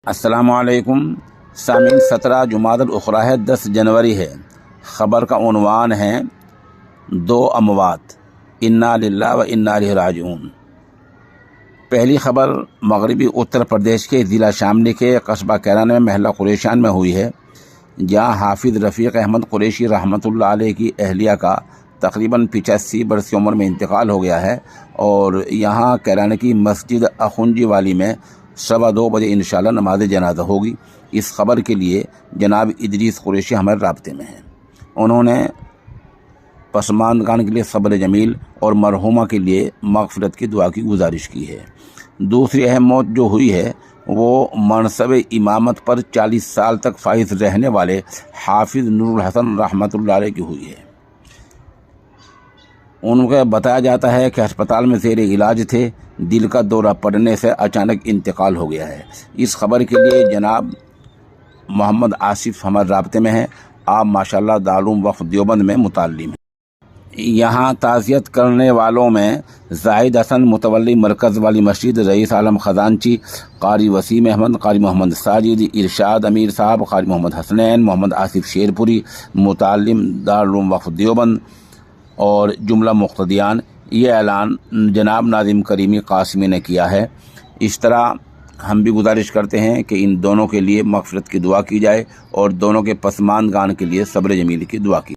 السلام علیکم سامعین، 17 جمادی الاخری ہے، 10 جنوری ہے۔ خبر کا عنوان ہے 2 اموات، انا للہ و انا الیہ راجعون۔ پہلی خبر مغربی اتر پردیش کے ضلع شاملی کے قصبہ کیران میں محلہ قریشان میں ہوئی ہے، جہاں حافظ رفیق احمد قریشی رحمۃ اللہ علیہ کی اہلیہ کا تقریباً 85 برس کی عمر میں انتقال ہو گیا ہے، اور یہاں کیران کی مسجد اخنجی والی میں 2:15 بجے انشاءاللہ نماز جنازہ ہوگی۔ اس خبر کے لیے جناب ادریس قریشی ہمارے رابطے میں ہیں۔ انہوں نے پسماندگان کے لیے صبر جمیل اور مرحومہ کے لیے مغفرت کی دعا کی گزارش کی ہے۔ دوسری اہم موت جو ہوئی ہے وہ منصب امامت پر 40 سال تک فائز رہنے والے حافظ نور الحسن رحمۃ اللہ علیہ کی ہوئی ہے۔ ان کو بتایا جاتا ہے کہ ہسپتال میں زیر علاج تھے، دل کا دورہ پڑنے سے اچانک انتقال ہو گیا ہے۔ اس خبر کے لیے جناب محمد آصف ہمارے رابطے میں ہیں۔ آپ ماشاءاللہ دارالعلوم وقف دیوبند میں متعلم ہیں۔ یہاں تعزیت کرنے والوں میں زاہد حسن متولی مرکز والی مسجد، رئیس عالم خزانچی، قاری وسیم احمد، قاری محمد ساجد، ارشاد امیر صاحب، قاری محمد حسنین، محمد آصف شیرپوری متعلم دارالعلوم وقف دیوبند اور جملہ مقتدیان۔ یہ اعلان جناب ناظم کریمی قاسمی نے کیا ہے۔ اس طرح ہم بھی گزارش کرتے ہیں کہ ان دونوں کے لیے مغفرت کی دعا کی جائے اور دونوں کے پسماندگان کے لیے صبر جمیل کی دعا کی